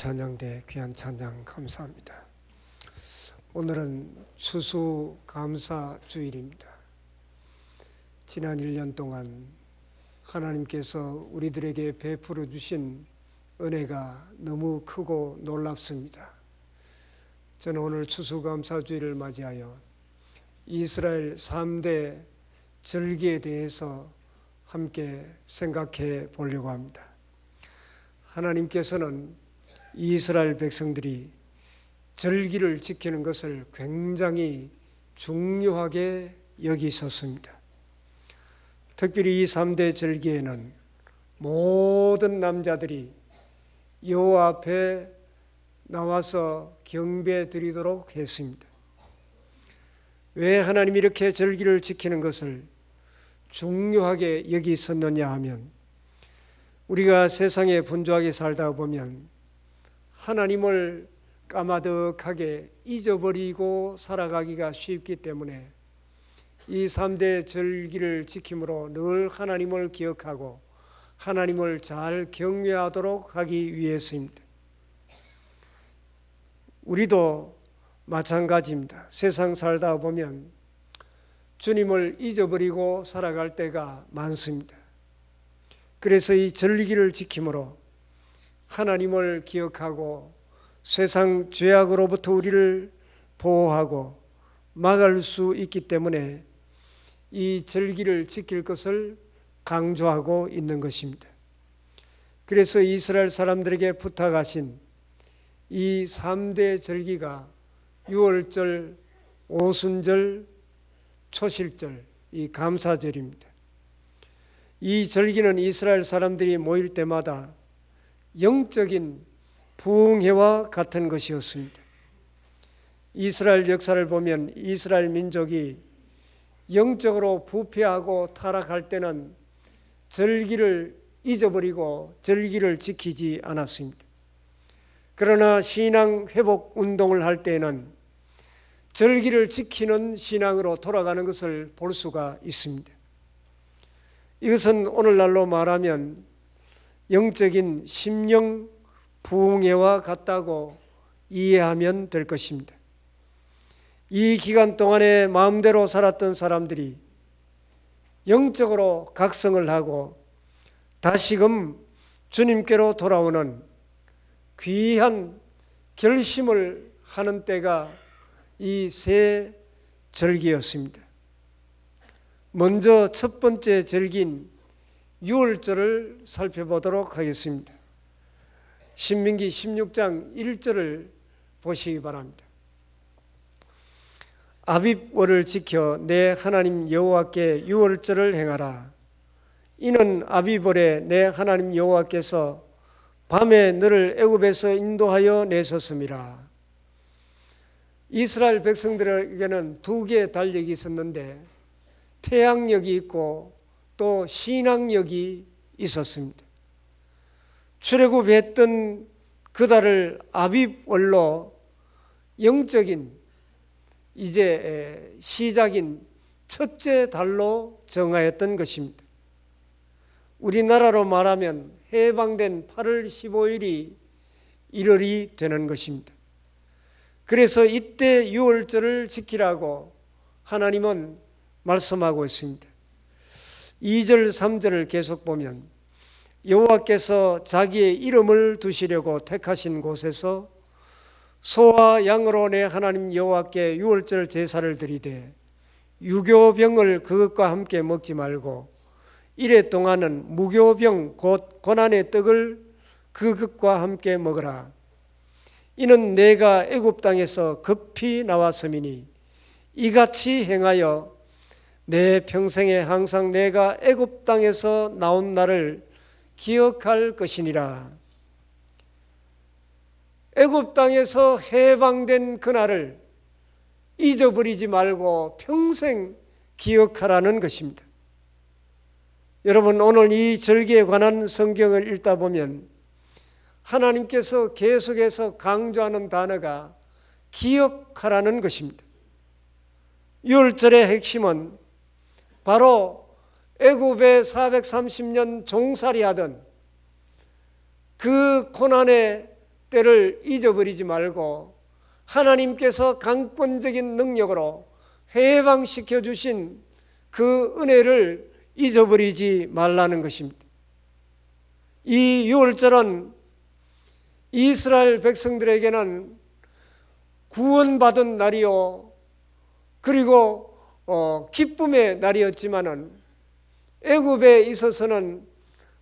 찬양대 귀한 찬양 감사합니다. 오늘은 추수감사 주일입니다. 지난 1년 동안 하나님께서 우리들에게 베풀어 주신 은혜가 너무 크고 놀랍습니다. 저는 오늘 추수감사 주일을 맞이하여 이스라엘 3대 절기에 대해서 함께 생각해 보려고 합니다. 하나님께서는 이스라엘 백성들이 절기를 지키는 것을 굉장히 중요하게 여기셨습니다. 특별히 이 3대 절기에는 모든 남자들이 여호와 앞에 나와서 경배 드리도록 했습니다. 왜 하나님이 이렇게 절기를 지키는 것을 중요하게 여기셨느냐 하면, 우리가 세상에 분주하게 살다 보면 하나님을 까마득하게 잊어버리고 살아가기가 쉽기 때문에 이 3대 절기를 지킴으로 늘 하나님을 기억하고 하나님을 잘 경외하도록 하기 위해서입니다. 우리도 마찬가지입니다. 세상 살다 보면 주님을 잊어버리고 살아갈 때가 많습니다. 그래서 이 절기를 지킴으로 하나님을 기억하고 세상 죄악으로부터 우리를 보호하고 막을 수 있기 때문에 이 절기를 지킬 것을 강조하고 있는 것입니다. 그래서 이스라엘 사람들에게 부탁하신 이 3대 절기가 유월절, 오순절, 초실절, 이 감사절입니다. 이 절기는 이스라엘 사람들이 모일 때마다 영적인 부흥회와 같은 것이었습니다. 이스라엘 역사를 보면 이스라엘 민족이 영적으로 부패하고 타락할 때는 절기를 잊어버리고 절기를 지키지 않았습니다. 그러나 신앙 회복 운동을 할 때에는 절기를 지키는 신앙으로 돌아가는 것을 볼 수가 있습니다. 이것은 오늘날로 말하면 영적인 심령 부흥회와 같다고 이해하면 될 것입니다. 이 기간 동안에 마음대로 살았던 사람들이 영적으로 각성을 하고 다시금 주님께로 돌아오는 귀한 결심을 하는 때가 이 세 절기였습니다. 먼저 첫 번째 절기인 유월절을 살펴보도록 하겠습니다. 신명기 16장 1절을 보시기 바랍니다. 아빕월을 지켜 내 하나님 여호와께 유월절을 행하라. 이는 아빕월에 내 하나님 여호와께서 밤에 너를 애굽에서 인도하여 내셨음이라. 이스라엘 백성들에게는 두 개의 달력이 있었는데 태양력이 있고 또 신앙력이 있었습니다. 출애굽했던 그 달을 아빕월로 영적인 이제 시작인 첫째 달로 정하였던 것입니다. 우리나라로 말하면 해방된 8월 15일이 1월이 되는 것입니다. 그래서 이때 유월절을 지키라고 하나님은 말씀하고 있습니다. 2절 3절을 계속 보면 여호와께서 자기의 이름을 두시려고 택하신 곳에서 소와 양으로 내 하나님 여호와께 유월절 제사를 드리되 유교병을 그것과 함께 먹지 말고 이래 동안은 무교병 곧 고난의 떡을 그것과 함께 먹으라. 이는 내가 애굽 땅에서 급히 나왔음이니 이같이 행하여 내 평생에 항상 내가 애굽 땅에서 나온 날을 기억할 것이니라. 애굽 땅에서 해방된 그날을 잊어버리지 말고 평생 기억하라는 것입니다. 여러분, 오늘 이 절기에 관한 성경을 읽다 보면 하나님께서 계속해서 강조하는 단어가 기억하라는 것입니다. 유월절의 핵심은 바로 애굽에 430년 종살이하던 그 고난의 때를 잊어버리지 말고 하나님께서 강권적인 능력으로 해방시켜 주신 그 은혜를 잊어버리지 말라는 것입니다. 이 유월절은 이스라엘 백성들에게는 구원받은 날이요, 그리고 기쁨의 날이었지만은 애굽에 있어서는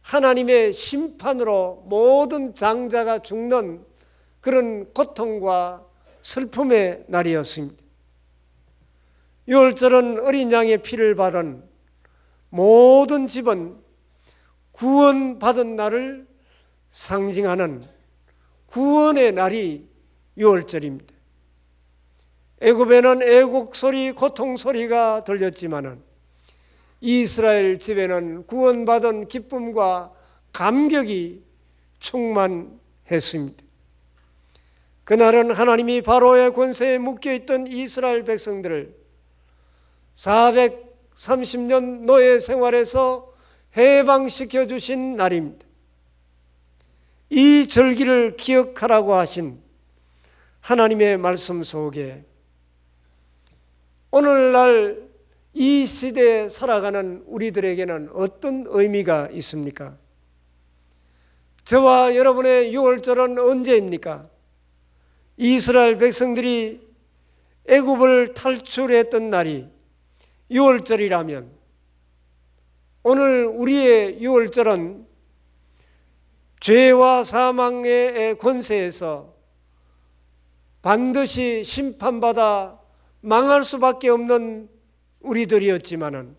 하나님의 심판으로 모든 장자가 죽는 그런 고통과 슬픔의 날이었습니다. 유월절은 어린 양의 피를 바른 모든 집은 구원받은 날을 상징하는 구원의 날이 유월절입니다. 애굽에는 애곡 소리, 고통 소리가 들렸지만은 이스라엘 집에는 구원받은 기쁨과 감격이 충만했습니다. 그날은 하나님이 바로의 권세에 묶여있던 이스라엘 백성들을 430년 노예 생활에서 해방시켜 주신 날입니다. 이 절기를 기억하라고 하신 하나님의 말씀 속에 오늘날 이 시대에 살아가는 우리들에게는 어떤 의미가 있습니까? 저와 여러분의 유월절은 언제입니까? 이스라엘 백성들이 애굽을 탈출했던 날이 유월절이라면 오늘 우리의 유월절은 죄와 사망의 권세에서 반드시 심판받아 망할 수밖에 없는 우리들이었지만은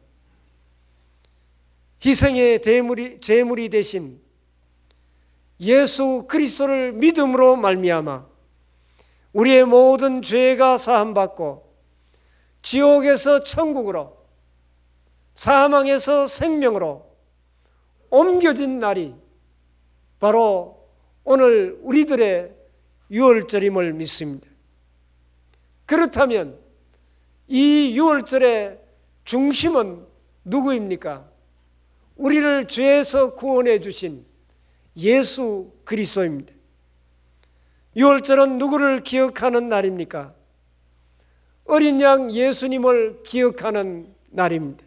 희생의 제물이 되신 예수 그리스도를 믿음으로 말미암아 우리의 모든 죄가 사함받고 지옥에서 천국으로, 사망에서 생명으로 옮겨진 날이 바로 오늘 우리들의 유월절임을 믿습니다. 그렇다면 이 유월절의 중심은 누구입니까? 우리를 죄에서 구원해 주신 예수 그리스도입니다. 유월절은 누구를 기억하는 날입니까? 어린 양 예수님을 기억하는 날입니다.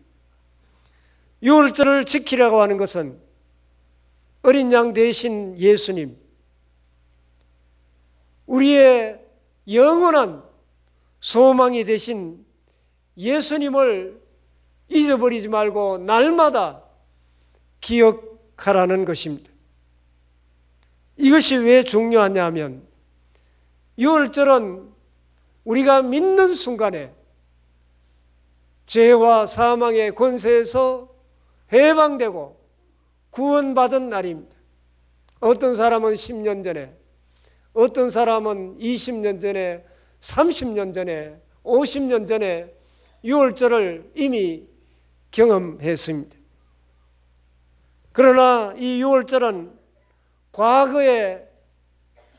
유월절을 지키라고 하는 것은 어린 양 대신 예수님, 우리의 영원한 소망이 되신 예수님을 잊어버리지 말고 날마다 기억하라는 것입니다. 이것이 왜 중요하냐 하면 유월절은 우리가 믿는 순간에 죄와 사망의 권세에서 해방되고 구원받은 날입니다. 어떤 사람은 10년 전에, 어떤 사람은 20년 전에, 30년 전에, 50년 전에 유월절을 이미 경험했습니다. 그러나 이 유월절은 과거의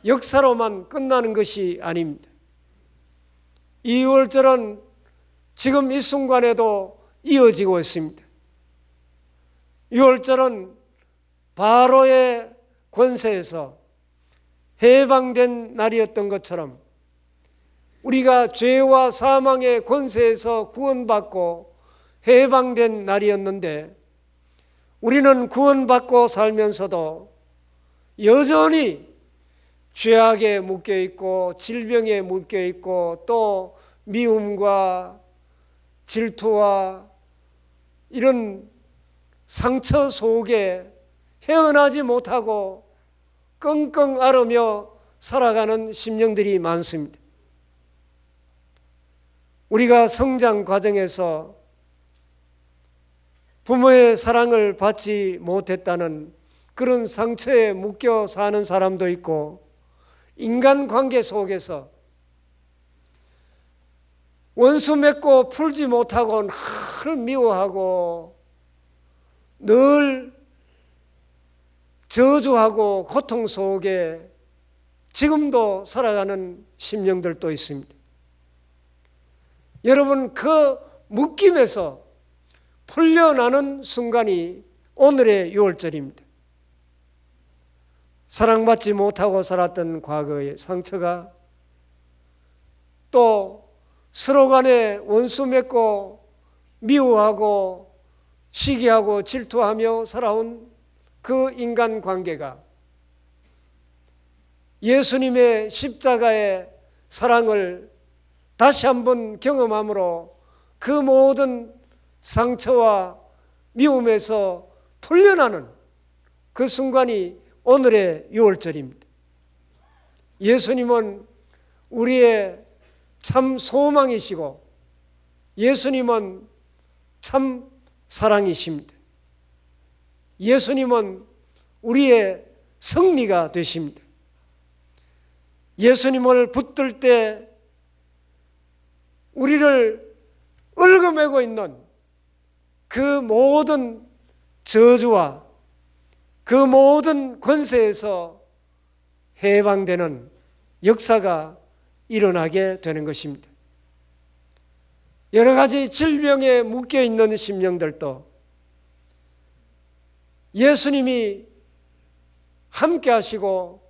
역사로만 끝나는 것이 아닙니다. 이 유월절은 지금 이 순간에도 이어지고 있습니다. 유월절은 바로의 권세에서 해방된 날이었던 것처럼 우리가 죄와 사망의 권세에서 구원받고 해방된 날이었는데 우리는 구원받고 살면서도 여전히 죄악에 묶여있고 질병에 묶여있고 또 미움과 질투와 이런 상처 속에 헤어나지 못하고 끙끙 앓으며 살아가는 심령들이 많습니다. 우리가 성장 과정에서 부모의 사랑을 받지 못했다는 그런 상처에 묶여 사는 사람도 있고 인간관계 속에서 원수 맺고 풀지 못하고 늘 미워하고 늘 저주하고 고통 속에 지금도 살아가는 심령들도 있습니다. 여러분, 그 묶임에서 풀려나는 순간이 오늘의 유월절입니다. 사랑받지 못하고 살았던 과거의 상처가, 또 서로 간에 원수 맺고 미워하고 시기하고 질투하며 살아온 그 인간관계가 예수님의 십자가의 사랑을 다시 한번 경험함으로 그 모든 상처와 미움에서 풀려나는 그 순간이 오늘의 유월절입니다. 예수님은 우리의 참 소망이시고 예수님은 참 사랑이십니다. 예수님은 우리의 승리가 되십니다. 예수님을 붙들 때 우리를 얽어매고 있는 그 모든 저주와 그 모든 권세에서 해방되는 역사가 일어나게 되는 것입니다. 여러 가지 질병에 묶여있는 심령들도 예수님이 함께 하시고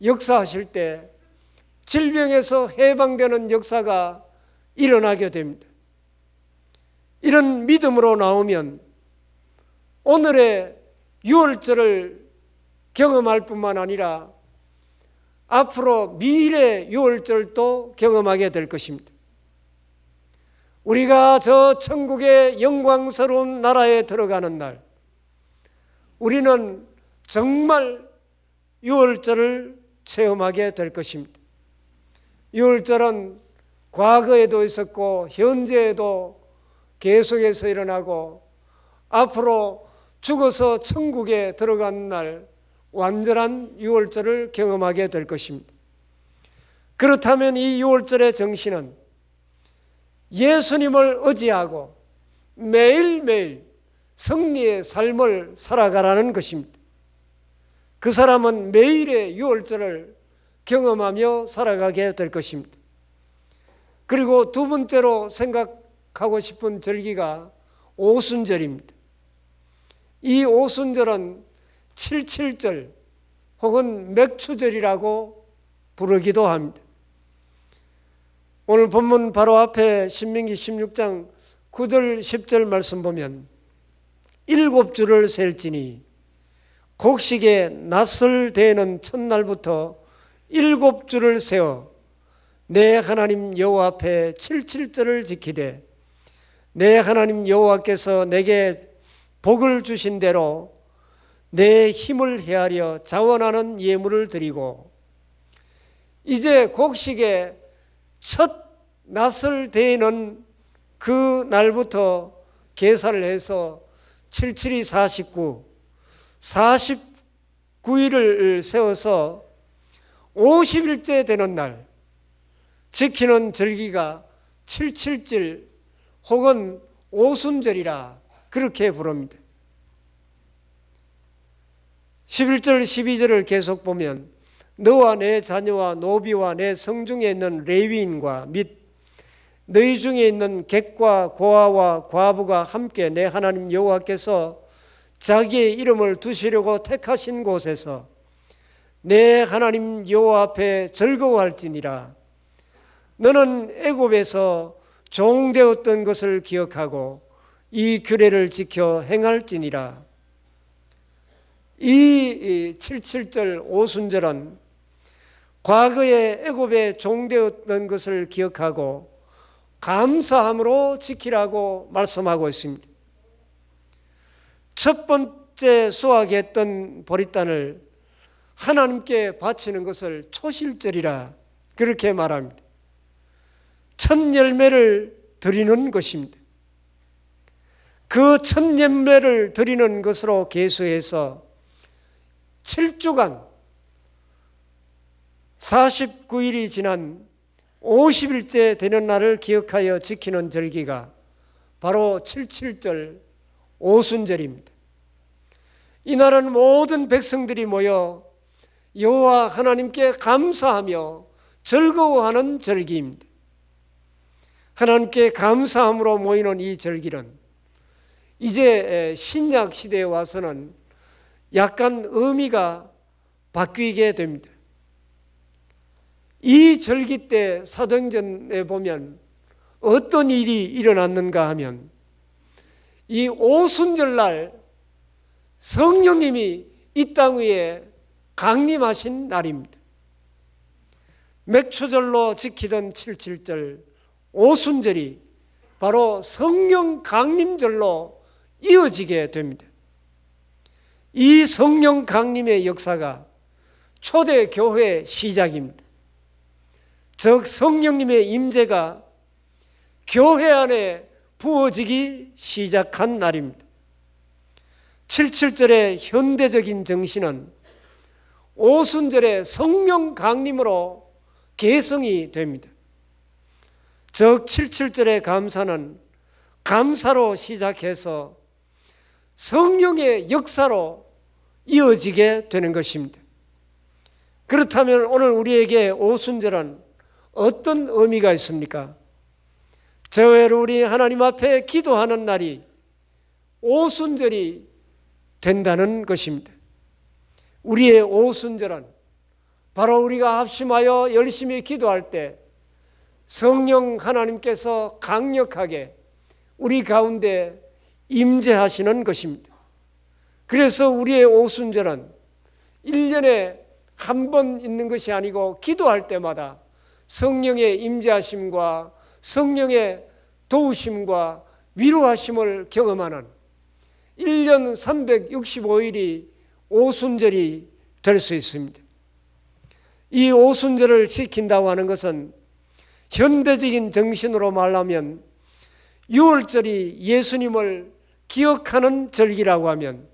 역사하실 때 질병에서 해방되는 역사가 일어나게 됩니다. 이런 믿음으로 나오면 오늘의 유월절을 경험할 뿐만 아니라 앞으로 미래 유월절도 경험하게 될 것입니다. 우리가 저 천국의 영광스러운 나라에 들어가는 날, 우리는 정말 유월절을 체험하게 될 것입니다. 유월절은 과거에도 있었고 현재에도 계속해서 일어나고 앞으로 죽어서 천국에 들어가는 날 완전한 유월절을 경험하게 될 것입니다. 그렇다면 이 유월절의 정신은 예수님을 의지하고 매일매일 승리의 삶을 살아가라는 것입니다. 그 사람은 매일의 유월절을 경험하며 살아가게 될 것입니다. 그리고 두 번째로 생각하고 싶은 절기가 오순절입니다. 이 오순절은 77절 혹은 맥추절이라고 부르기도 합니다. 오늘 본문 바로 앞에 신명기 16장 9절 10절 말씀 보면 7주를 셀지니 곡식에 낫을 대는 첫날부터 7주를 세어 내 하나님 여호와 앞에 77절을 지키되 내 하나님 여호와께서 내게 복을 주신 대로 내 힘을 헤아려 자원하는 예물을 드리고, 이제 곡식에 첫 낫을 대는 그 날부터 계산을 해서 77이 49, 49일을 세워서 50일째 되는 날 지키는 절기가 77절 혹은 오순절이라 그렇게 부릅니다. 11절 12절을 계속 보면 너와 내 자녀와 노비와 내 성중에 있는 레위인과 및 너희 중에 있는 객과 고아와 과부가 함께 내 하나님 여호와께서 자기의 이름을 두시려고 택하신 곳에서 내 하나님 여호와 앞에 즐거워할지니라. 너는 애굽에서 종되었던 것을 기억하고 이 규례를 지켜 행할지니라. 이 77절 오순절은 과거에 애굽에 종되었던 것을 기억하고 감사함으로 지키라고 말씀하고 있습니다. 첫 번째 수확했던 보리단을 하나님께 바치는 것을 초실절이라 그렇게 말합니다. 첫 열매를 드리는 것입니다. 그 첫 열매를 드리는 것으로 계수해서 7주간 49일이 지난 50일째 되는 날을 기억하여 지키는 절기가 바로 77절 오순절입니다. 이날은 모든 백성들이 모여 여호와 하나님께 감사하며 즐거워하는 절기입니다. 하나님께 감사함으로 모이는 이 절기는 이제 신약 시대에 와서는 약간 의미가 바뀌게 됩니다. 이 절기 때 사도행전에 보면 어떤 일이 일어났는가 하면 이 오순절날 성령님이 이 땅 위에 강림하신 날입니다. 맥초절로 지키던 77절 오순절이 바로 성령 강림절로 이어지게 됩니다. 이 성령 강림의 역사가 초대 교회의 시작입니다. 즉 성령님의 임재가 교회 안에 부어지기 시작한 날입니다. 77절의 현대적인 정신은 오순절의 성령 강림으로 개성이 됩니다. 즉 77절의 감사는 감사로 시작해서 성령의 역사로 이어지게 되는 것입니다. 그렇다면 오늘 우리에게 오순절은 어떤 의미가 있습니까? 저외로 우리 하나님 앞에 기도하는 날이 오순절이 된다는 것입니다. 우리의 오순절은 바로 우리가 합심하여 열심히 기도할 때 성령 하나님께서 강력하게 우리 가운데 임재하시는 것입니다. 그래서 우리의 오순절은 1년에 한 번 있는 것이 아니고 기도할 때마다 성령의 임재하심과 성령의 도우심과 위로하심을 경험하는 1년 365일이 오순절이 될 수 있습니다. 이 오순절을 지킨다고 하는 것은 현대적인 정신으로 말하면 6월절이 예수님을 기억하는 절기라고 하면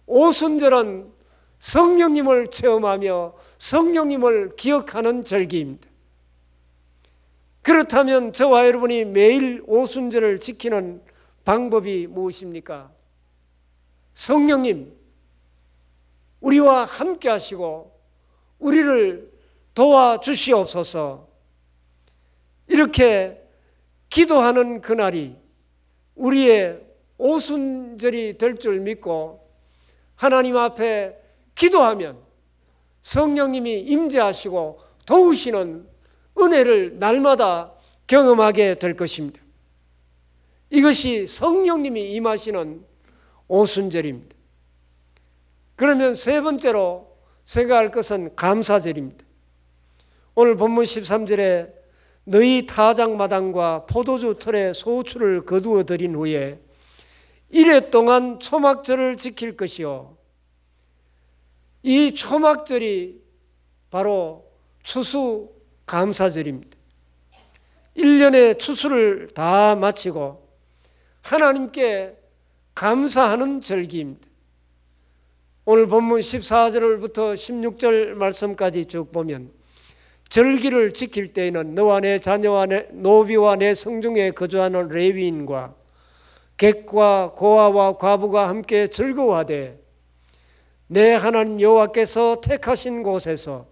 오순절은 성령님을 체험하며 성령님을 기억하는 절기입니다. 그렇다면 저와 여러분이 매일 오순절을 지키는 방법이 무엇입니까? 성령님, 우리와 함께 하시고 우리를 도와주시옵소서. 이렇게 기도하는 그날이 우리의 오순절이 될 줄 믿고 하나님 앞에 기도하면 성령님이 임재하시고 도우시는 은혜를 날마다 경험하게 될 것입니다. 이것이 성령님이 임하시는 오순절입니다. 그러면 세 번째로 생각할 것은 감사절입니다. 오늘 본문 13절에 너희 타작마당과 포도주 틀에 소출을 거두어 드린 후에 이래 동안 초막절을 지킬 것이요. 이 초막절이 바로 추수감사절입니다. 1년의 추수를 다 마치고 하나님께 감사하는 절기입니다. 오늘 본문 14절부터 16절 말씀까지 쭉 보면 절기를 지킬 때에는 너와 내 자녀와 내 노비와 내 성중에 거주하는 레위인과 객과 고아와 과부가 함께 즐거워하되 내 하나님 여호와께서 택하신 곳에서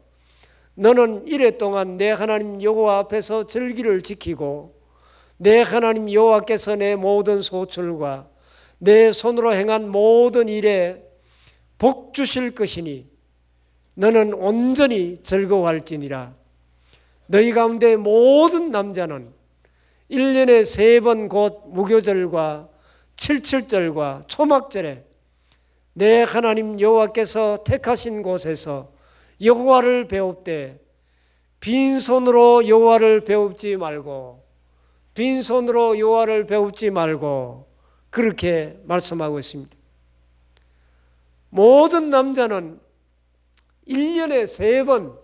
너는 이래 동안 내 하나님 여호와 앞에서 절기를 지키고 내 하나님 여호와께서 내 모든 소출과 내 손으로 행한 모든 일에 복 주실 것이니 너는 온전히 즐거워할지니라. 너희 가운데 모든 남자는 1년에 3번 곧 무교절과 77절과 초막절에 내 하나님 여호와께서 택하신 곳에서 여호와를 배웁되 빈손으로 여호와를 배웁지 말고 빈손으로 여호와를 배웁지 말고 그렇게 말씀하고 있습니다. 모든 남자는 1년에 3번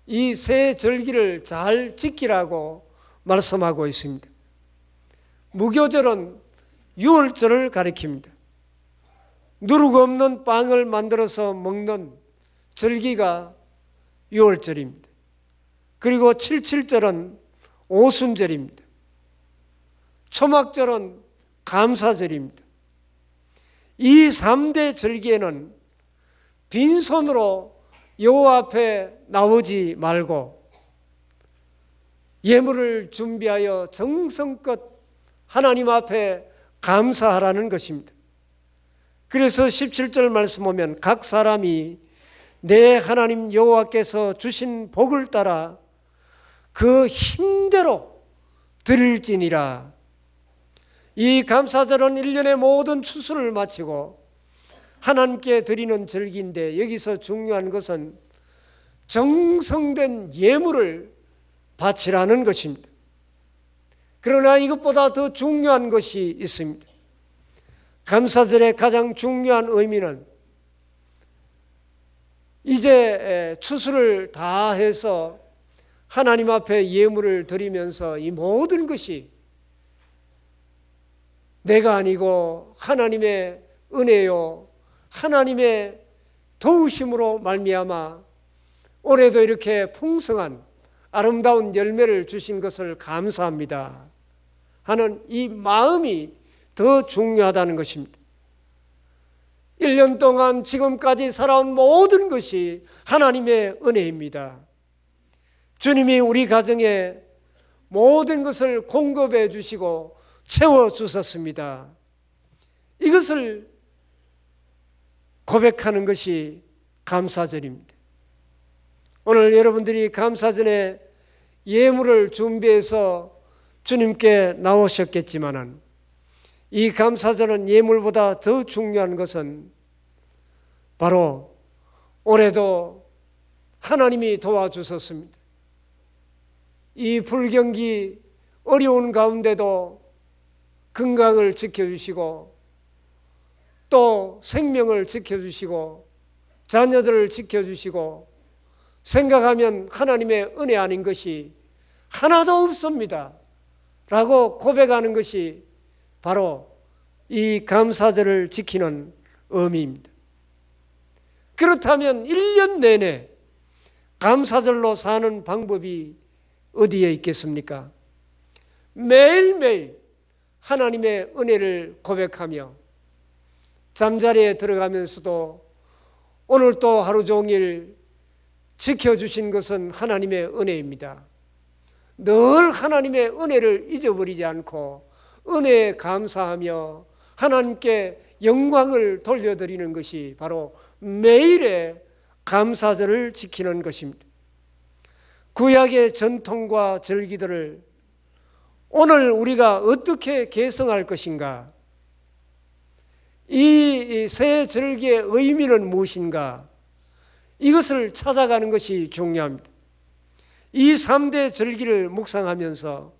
이 세 절기를 잘 지키라고 말씀하고 있습니다. 무교절은 유월절을 가리킵니다. 누룩 없는 빵을 만들어서 먹는 절기가 유월절입니다. 그리고 77절은 오순절입니다. 초막절은 감사절입니다. 이 3대 절기에는 빈손으로 여호와 앞에 나오지 말고 예물을 준비하여 정성껏 하나님 앞에 감사하라는 것입니다. 그래서 17절 말씀 보면 각 사람이 내 하나님 여호와께서 주신 복을 따라 그 힘대로 드릴지니라. 이 감사절은 1년의 모든 추수를 마치고 하나님께 드리는 절기인데, 여기서 중요한 것은 정성된 예물을 바치라는 것입니다. 그러나 이것보다 더 중요한 것이 있습니다. 감사절의 가장 중요한 의미는 이제 추수를 다 해서 하나님 앞에 예물을 드리면서 이 모든 것이 내가 아니고 하나님의 은혜요, 하나님의 도우심으로 말미암아 올해도 이렇게 풍성한 아름다운 열매를 주신 것을 감사합니다 하는 이 마음이 더 중요하다는 것입니다. 1년 동안 지금까지 살아온 모든 것이 하나님의 은혜입니다. 주님이 우리 가정에 모든 것을 공급해 주시고 채워 주셨습니다. 이것을 고백하는 것이 감사절입니다. 오늘 여러분들이 감사전에 예물을 준비해서 주님께 나오셨겠지만, 이 감사절은 예물보다 더 중요한 것은 바로 올해도 하나님이 도와주셨습니다. 이 불경기 어려운 가운데도 건강을 지켜주시고 또 생명을 지켜주시고 자녀들을 지켜주시고, 생각하면 하나님의 은혜 아닌 것이 하나도 없습니다 라고 고백하는 것이 바로 이 감사절을 지키는 의미입니다. 그렇다면 1년 내내 감사절로 사는 방법이 어디에 있겠습니까? 매일매일 하나님의 은혜를 고백하며 잠자리에 들어가면서도 오늘 또 하루 종일 지켜주신 것은 하나님의 은혜입니다. 늘 하나님의 은혜를 잊어버리지 않고 은혜에 감사하며 하나님께 영광을 돌려드리는 것이 바로 매일의 감사절을 지키는 것입니다. 구약의 전통과 절기들을 오늘 우리가 어떻게 개성할 것인가? 이 새 절기의 의미는 무엇인가? 이것을 찾아가는 것이 중요합니다. 이 3대 절기를 묵상하면서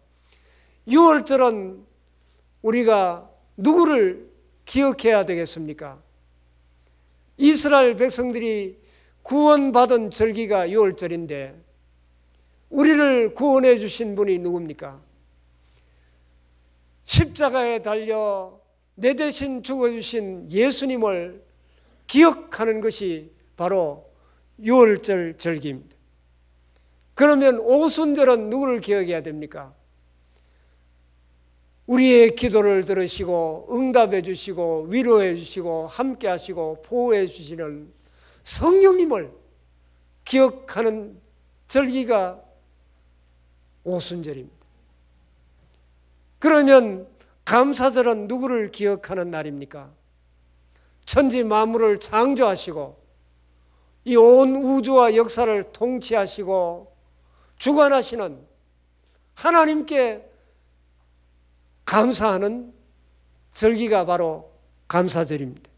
6월절은 우리가 누구를 기억해야 되겠습니까? 이스라엘 백성들이 구원받은 절기가 6월절인데 우리를 구원해 주신 분이 누굽니까? 십자가에 달려 내 대신 죽어주신 예수님을 기억하는 것이 바로 6월절 절기입니다. 그러면 오순절은 누구를 기억해야 됩니까? 우리의 기도를 들으시고 응답해 주시고 위로해 주시고 함께 하시고 보호해 주시는 성령님을 기억하는 절기가 오순절입니다. 그러면 감사절은 누구를 기억하는 날입니까? 천지 만물을 창조하시고 이 온 우주와 역사를 통치하시고 주관하시는 하나님께 감사하는 절기가 바로 감사절입니다.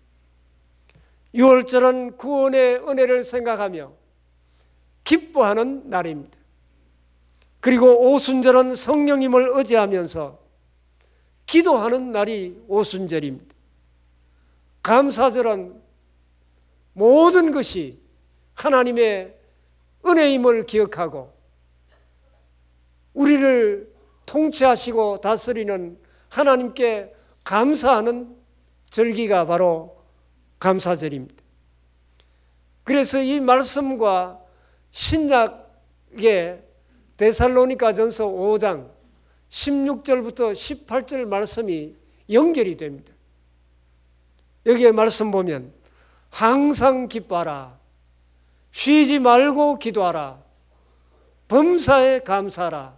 6월절은 구원의 은혜를 생각하며 기뻐하는 날입니다. 그리고 오순절은 성령님을 의지하면서 기도하는 날이 오순절입니다. 감사절은 모든 것이 하나님의 은혜임을 기억하고 우리를 통치하시고 다스리는 하나님께 감사하는 절기가 바로 감사절입니다. 그래서 이 말씀과 신약의 데살로니가전서 5장 16절부터 18절 말씀이 연결이 됩니다. 여기에 말씀 보면 항상 기뻐하라, 쉬지 말고 기도하라, 범사에 감사하라.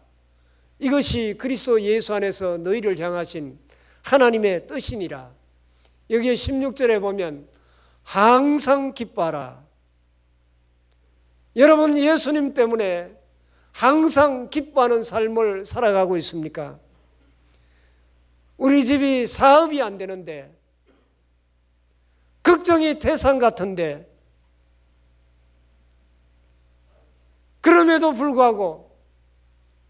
이것이 그리스도 예수 안에서 너희를 향하신 하나님의 뜻이니라. 여기에 16절에 보면 항상 기뻐하라. 여러분, 예수님 때문에 항상 기뻐하는 삶을 살아가고 있습니까? 우리 집이 사업이 안 되는데, 걱정이 태산 같은데, 그럼에도 불구하고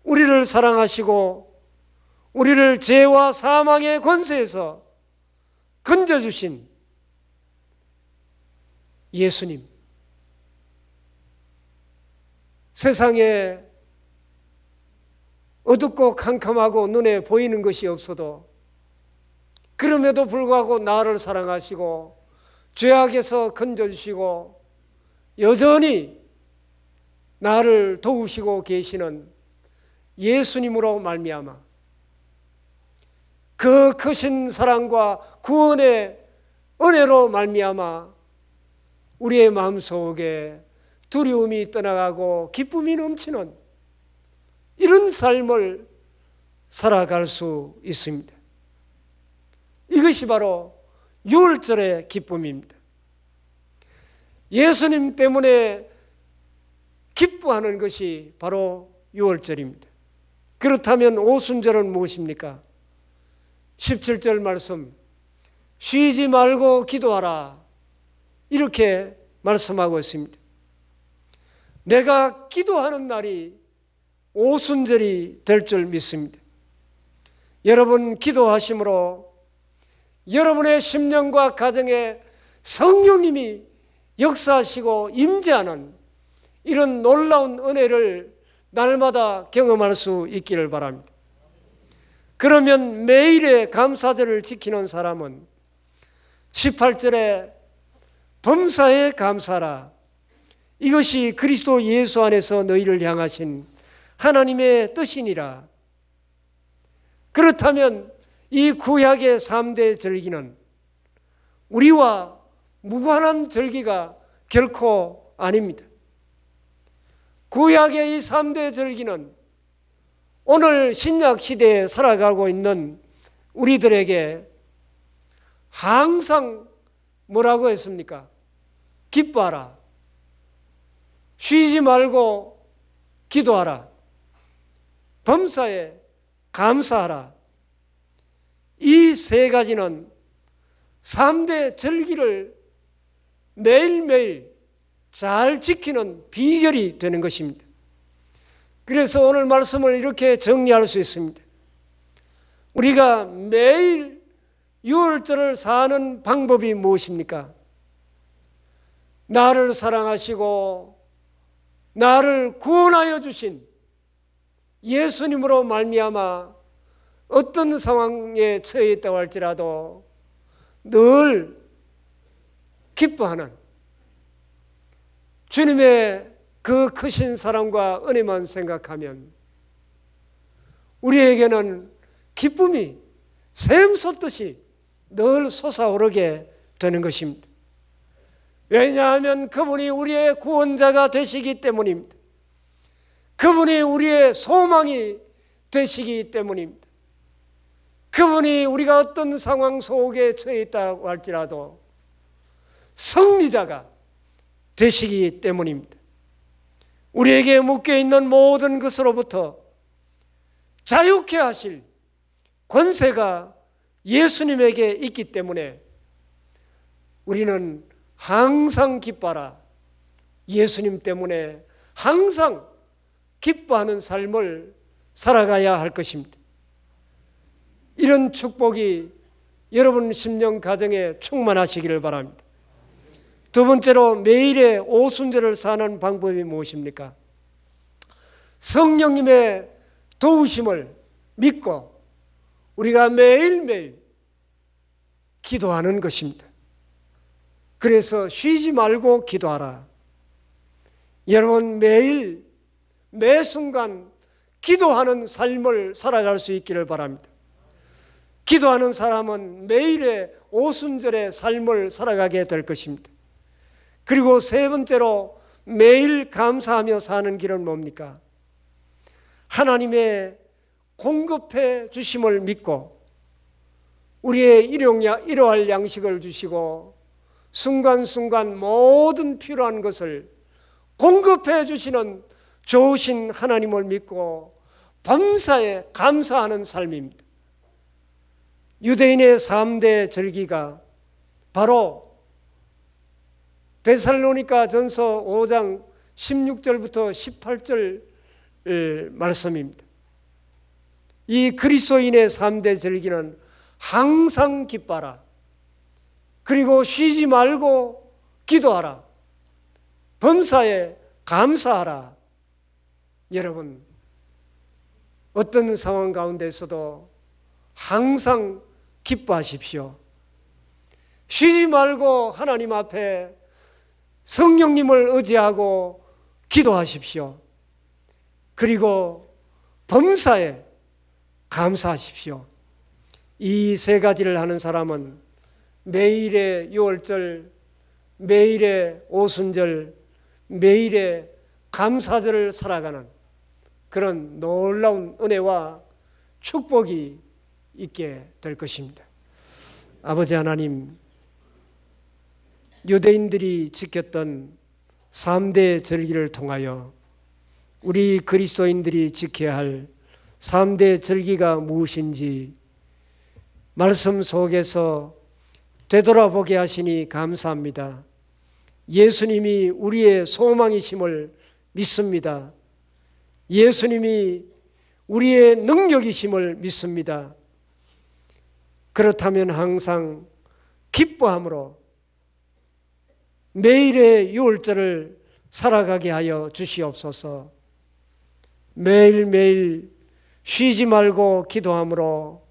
우리를 사랑하시고 우리를 죄와 사망의 권세에서 건져주신 예수님, 세상에 어둡고 캄캄하고 눈에 보이는 것이 없어도 그럼에도 불구하고 나를 사랑하시고 죄악에서 건져주시고 여전히 나를 도우시고 계시는 예수님으로 말미암아 그 크신 사랑과 구원의 은혜로 말미암아 우리의 마음속에 두려움이 떠나가고 기쁨이 넘치는 이런 삶을 살아갈 수 있습니다. 이것이 바로 유월절의 기쁨입니다. 예수님 때문에 기뻐하는 것이 바로 유월절입니다. 그렇다면 오순절은 무엇입니까? 17절 말씀, 쉬지 말고 기도하라, 이렇게 말씀하고 있습니다. 내가 기도하는 날이 오순절이 될 줄 믿습니다. 여러분, 기도하심으로 여러분의 심령과 가정에 성령님이 역사하시고 임재하는 이런 놀라운 은혜를 날마다 경험할 수 있기를 바랍니다. 그러면 매일의 감사절을 지키는 사람은 18절에 범사에 감사라, 이것이 그리스도 예수 안에서 너희를 향하신 하나님의 뜻이니라. 그렇다면 이 구약의 3대 절기는 우리와 무관한 절기가 결코 아닙니다. 구약의 이 3대 절기는 오늘 신약 시대에 살아가고 있는 우리들에게 항상 뭐라고 했습니까? 기뻐하라, 쉬지 말고 기도하라, 범사에 감사하라. 이 세 가지는 3대 절기를 매일매일 잘 지키는 비결이 되는 것입니다. 그래서 오늘 말씀을 이렇게 정리할 수 있습니다. 우리가 매일 유월절을 사는 방법이 무엇입니까? 나를 사랑하시고 나를 구원하여 주신 예수님으로 말미암아 어떤 상황에 처해 있다고 할지라도 늘 기뻐하는 주님의 그 크신 사랑과 은혜만 생각하면 우리에게는 기쁨이 샘솟듯이 늘 솟아오르게 되는 것입니다. 왜냐하면 그분이 우리의 구원자가 되시기 때문입니다. 그분이 우리의 소망이 되시기 때문입니다. 그분이 우리가 어떤 상황 속에 처해 있다고 할지라도 승리자가 되시기 때문입니다. 우리에게 묶여있는 모든 것으로부터 자유케 하실 권세가 예수님에게 있기 때문에 우리는 항상 기뻐하라, 예수님 때문에 항상 기뻐하는 삶을 살아가야 할 것입니다. 이런 축복이 여러분 심령 가정에 충만하시기를 바랍니다. 두 번째로 매일의 오순절을 사는 방법이 무엇입니까? 성령님의 도우심을 믿고 우리가 매일매일 기도하는 것입니다. 그래서 쉬지 말고 기도하라. 여러분, 매일 매 순간 기도하는 삶을 살아갈 수 있기를 바랍니다. 기도하는 사람은 매일의 오순절의 삶을 살아가게 될 것입니다. 그리고 세 번째로 매일 감사하며 사는 길은 뭡니까? 하나님의 공급해 주심을 믿고 우리의 일용할 양식을 주시고 순간순간 모든 필요한 것을 공급해 주시는 좋으신 하나님을 믿고 범사에 감사하는 삶입니다. 유대인의 3대 절기가 바로 데살로니가 전서 5장 16절부터 18절 말씀입니다. 이 그리스도인의 3대 절기는 항상 기뻐하라. 그리고 쉬지 말고 기도하라. 범사에 감사하라. 여러분, 어떤 상황 가운데서도 항상 기뻐하십시오. 쉬지 말고 하나님 앞에 성령님을 의지하고 기도하십시오. 그리고 범사에 감사하십시오. 이 세 가지를 하는 사람은 매일의 유월절, 매일의 오순절, 매일의 감사절을 살아가는 그런 놀라운 은혜와 축복이 있게 될 것입니다. 아버지 하나님, 유대인들이 지켰던 3대 절기를 통하여 우리 그리스도인들이 지켜야 할 3대 절기가 무엇인지 말씀 속에서 되돌아보게 하시니 감사합니다. 예수님이 우리의 소망이심을 믿습니다. 예수님이 우리의 능력이심을 믿습니다. 그렇다면 항상 기뻐함으로 매일의 유월절을 살아가게 하여 주시옵소서. 매일매일 쉬지 말고 기도함으로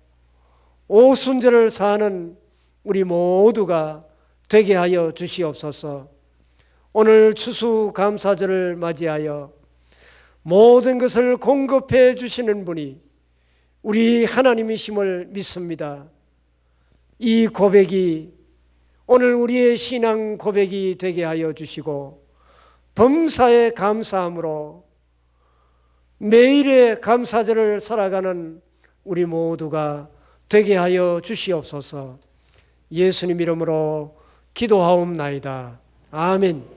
오순절을 사는 우리 모두가 되게 하여 주시옵소서. 오늘 추수감사절을 맞이하여 모든 것을 공급해 주시는 분이 우리 하나님이심을 믿습니다. 이 고백이 오늘 우리의 신앙 고백이 되게 하여 주시고 범사에 감사함으로 매일의 감사절을 살아가는 우리 모두가 되게 하여 주시옵소서. 예수님 이름으로 기도하옵나이다. 아멘.